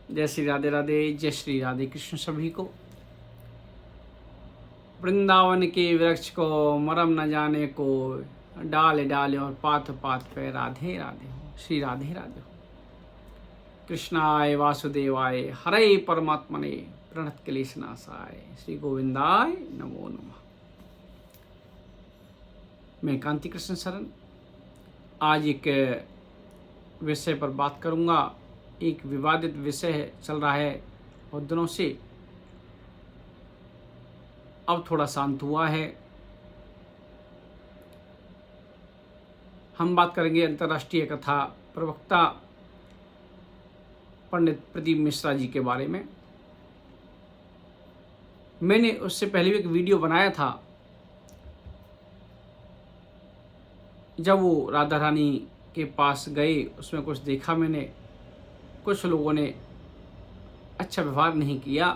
जय श्री राधे राधे, जय श्री राधे कृष्ण सभी को। वृंदावन के वृक्ष को मरम न जाने को, डाल डाल और पात पात पे राधे राधे हो, श्री राधे राधे हो। कृष्णाय वासुदेवाय हरे परमात्मने प्रणत क्लेशनाशाय श्री गोविंदाय नमो नमः। मैं कांति कृष्ण शरण आज एक विषय पर बात करूंगा। एक विवादित विषय चल रहा है बहुत दिनों से, अब थोड़ा शांत हुआ है। हम बात करेंगे अंतर्राष्ट्रीय कथा प्रवक्ता पंडित प्रदीप मिश्रा जी के बारे में। मैंने उससे पहले भी एक वीडियो बनाया था जब वो राधा रानी के पास गए, उसमें कुछ देखा मैंने। कुछ लोगों ने अच्छा व्यवहार नहीं किया,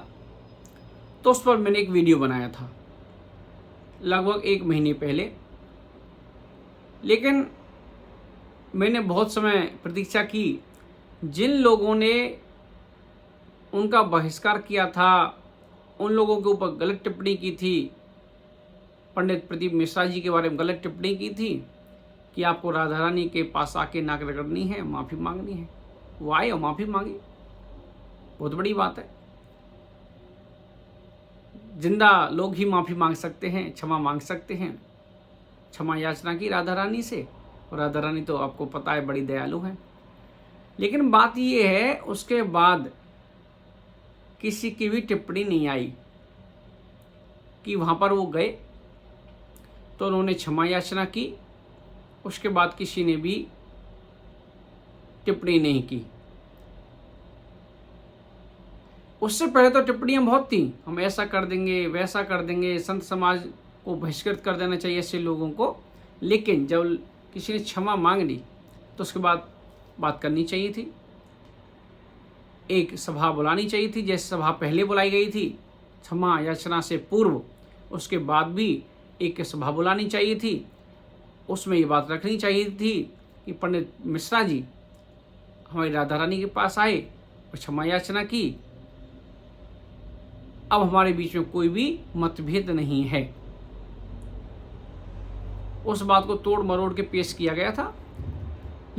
तो उस पर मैंने एक वीडियो बनाया था लगभग 1 महीने पहले। लेकिन मैंने बहुत समय प्रतीक्षा की। जिन लोगों ने उनका बहिष्कार किया था, उन लोगों के ऊपर गलत टिप्पणी की थी, पंडित प्रदीप मिश्रा जी के बारे में गलत टिप्पणी की थी कि आपको राधा रानी के पास आके नाक रगड़नी है, माफ़ी मांगनी है, वो आए और माफ़ी मांगी। बहुत बड़ी बात है। जिंदा लोग ही माफ़ी मांग सकते हैं, क्षमा मांग सकते हैं। क्षमा याचना की राधा रानी से, और राधा रानी तो आपको पता है बड़ी दयालु है। लेकिन बात ये है, उसके बाद किसी की भी टिप्पणी नहीं आई कि वहाँ पर वो गए तो उन्होंने क्षमा याचना की, उसके बाद किसी ने भी टिप्पणी नहीं की। उससे पहले तो टिप्पणियां बहुत थी, हम ऐसा कर देंगे, वैसा कर देंगे, संत समाज को बहिष्कृत कर देना चाहिए ऐसे लोगों को। लेकिन जब किसी ने क्षमा मांग ली तो उसके बाद बात करनी चाहिए थी। एक सभा बुलानी चाहिए थी, जैसे सभा पहले बुलाई गई थी क्षमा याचना से पूर्व, उसके बाद भी एक सभा बुलानी चाहिए थी। उसमें ये बात रखनी चाहिए थी कि पंडित मिश्रा जी हमारी राधा रानी के पास आए और क्षमा याचना की। अब हमारे बीच में कोई भी मतभेद नहीं है। उस बात को तोड़ मरोड़ के पेश किया गया था।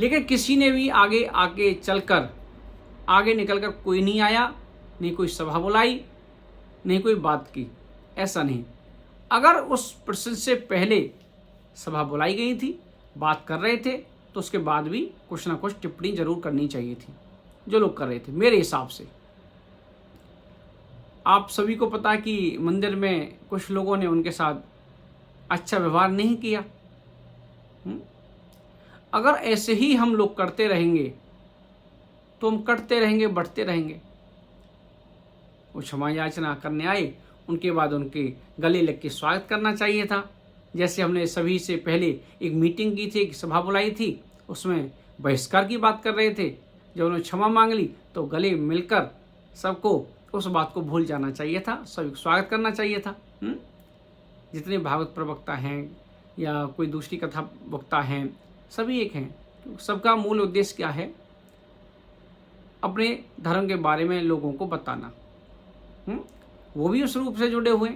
लेकिन किसी ने भी आगे निकलकर कोई नहीं आया, नहीं कोई सभा बुलाई, नहीं कोई बात की। ऐसा नहीं। अगर उस प्रश्न से पहले सभा बुलाई गई थी, बात कर रहे थे, तो उसके बाद भी कुछ ना कुछ टिप्पणी जरूर करनी चाहिए थी जो लोग कर रहे थे, मेरे हिसाब से। आप सभी को पता है कि मंदिर में कुछ लोगों ने उनके साथ अच्छा व्यवहार नहीं किया। अगर ऐसे ही हम लोग करते रहेंगे तो हम कटते रहेंगे, बढ़ते रहेंगे। वो क्षमा याचना करने आए, उनके बाद उनके गले लग के स्वागत करना चाहिए था। जैसे हमने सभी से पहले एक मीटिंग की थी, एक सभा बुलाई थी, उसमें बहिष्कार की बात कर रहे थे। जब उन्होंने क्षमा मांग ली तो गले मिलकर सबको उस बात को भूल जाना चाहिए था, सभी को स्वागत करना चाहिए था। जितने भागवत प्रवक्ता हैं या कोई दूसरी कथा वक्ता हैं, सभी एक हैं। सबका मूल उद्देश्य क्या है? अपने धर्म के बारे में लोगों को बताना। वो भी उस रूप से जुड़े हुए,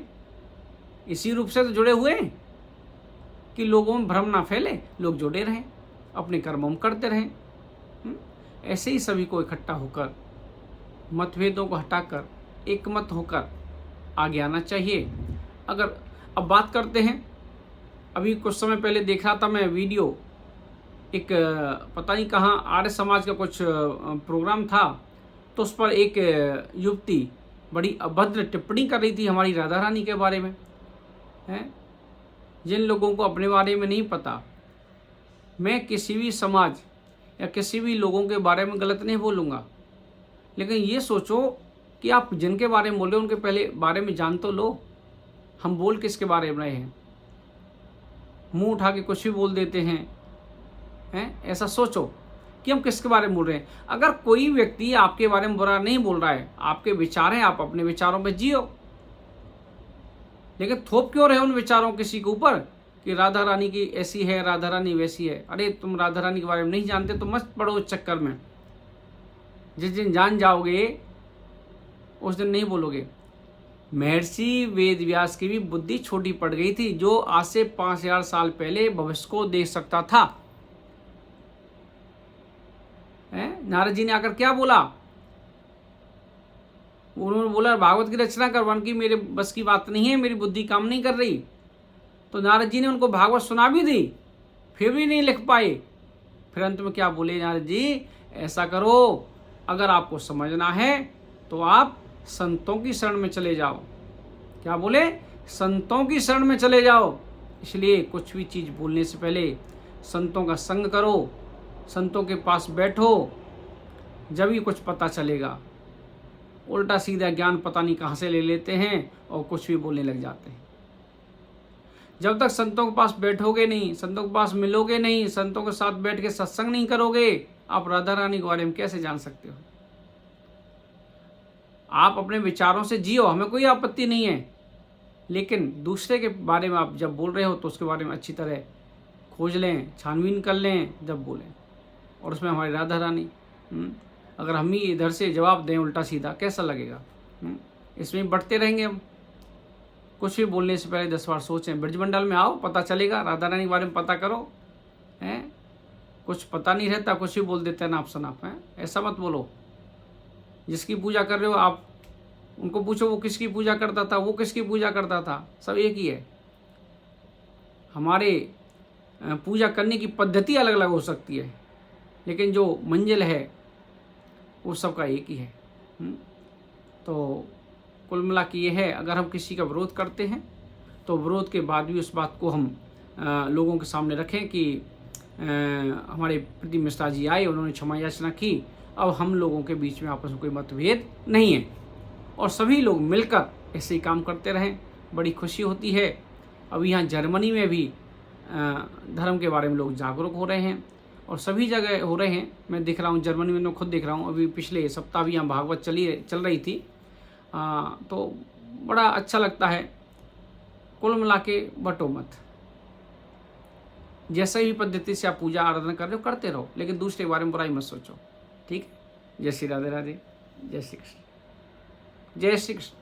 इसी रूप से तो जुड़े हुए हैं कि लोगों में भ्रम ना फैले, लोग जुड़े रहें, अपने कर्मों में करते रहें। ऐसे ही सभी को इकट्ठा होकर, मतभेदों को हटाकर एकमत होकर आगे आना चाहिए। अगर अब बात करते हैं, अभी कुछ समय पहले देख रहा था मैं वीडियो, एक पता नहीं कहाँ आर्य समाज का कुछ प्रोग्राम था, तो उस पर एक युवती बड़ी अभद्र टिप्पणी कर रही थी हमारी राधा रानी के बारे में। हैं, जिन लोगों को अपने बारे में नहीं पता, मैं किसी भी समाज या किसी भी लोगों के बारे में गलत नहीं बोलूँगा, लेकिन ये सोचो कि आप जिनके बारे में बोल रहे हो उनके पहले बारे में जान तो लो। हम बोल किसके बारे में रहे हैं? मुंह उठा के कुछ भी बोल देते हैं। ऐसा सोचो कि हम किसके बारे में बोल रहे हैं। अगर कोई व्यक्ति आपके बारे में बुरा नहीं बोल रहा है, आपके विचार हैं, आप अपने विचारों पे जियो, लेकिन थोप क्यों रहे उन विचारों किसी के ऊपर कि राधा रानी की ऐसी है, राधा रानी वैसी है। अरे तुम राधा रानी के बारे में नहीं जानते तो मत पड़ो उस चक्कर में। जिस दिन जान जाओगे उस दिन नहीं बोलोगे। महर्षि वेदव्यास की भी बुद्धि छोटी पड़ गई थी, जो आज से 5000 साल पहले भविष्य को देख सकता था। नारद जी ने आकर क्या बोला? उन्होंने बोला भागवत की रचना करवाने की मेरे बस की बात नहीं है, मेरी बुद्धि काम नहीं कर रही। तो नारद जी ने उनको भागवत सुना भी दी, फिर भी नहीं लिख पाए। फिर अंत में क्या बोले नारद जी? ऐसा करो, अगर आपको समझना है तो आप संतों की शरण में चले जाओ। क्या बोले? संतों की शरण में चले जाओ। इसलिए कुछ भी चीज बोलने से पहले संतों का संग करो, संतों के पास बैठो, जब ही कुछ पता चलेगा। उल्टा सीधा ज्ञान पता नहीं कहाँ से ले लेते हैं और कुछ भी बोलने लग जाते हैं। जब तक संतों के पास बैठोगे नहीं, संतों के पास मिलोगे नहीं, संतों के साथ बैठ के सत्संग नहीं करोगे, आप राधा रानी के बारे में कैसे जान सकते हो? आप अपने विचारों से जियो, हमें कोई आपत्ति नहीं है, लेकिन दूसरे के बारे में आप जब बोल रहे हो तो उसके बारे में अच्छी तरह खोज लें, छानबीन कर लें जब बोलें। और उसमें हमारी राधा रानी, अगर हम ही इधर से जवाब दें उल्टा सीधा, कैसा लगेगा? इसमें बढ़ते रहेंगे हम। कुछ भी बोलने से पहले 10 बार सोचें। ब्रजमंडल में आओ, पता चलेगा, राधा रानी के बारे में पता करो। हैं, कुछ पता नहीं रहता, कुछ भी बोल देते हैं नाप सनाप। हैं, ऐसा मत बोलो। जिसकी पूजा कर रहे हो आप उनको पूछो वो किसकी पूजा करता था, वो किसकी पूजा करता था, सब एक ही है। हमारे पूजा करने की पद्धति अलग अलग हो सकती है, लेकिन जो मंजिल है वो सबका एक ही है। तो कुल मिला के ये है, अगर हम किसी का विरोध करते हैं तो विरोध के बाद भी उस बात को हम लोगों के सामने रखें कि हमारे प्रदीप मिश्रा जी आए, उन्होंने क्षमा याचना की, अब हम लोगों के बीच में आपस में कोई मतभेद नहीं है, और सभी लोग मिलकर ऐसे ही काम करते रहें। बड़ी खुशी होती है। अब यहाँ जर्मनी में भी धर्म के बारे में लोग जागरूक हो रहे हैं, और सभी जगह हो रहे हैं। मैं दिख रहा हूँ जर्मनी में, मैं खुद देख रहा हूँ। अभी पिछले सप्ताह भी यहाँ भागवत चल रही थी, तो बड़ा अच्छा लगता है। कुल मिला के बटो मत, जैसे भी पद्धति से आप पूजा आराधना कर रहे हो करते रहो, लेकिन दूसरे के बारे में बुराई मत सोचो। ठीक है? जय श्री राधे राधे, जय श्री कृष्ण, जय श्री कृष्ण।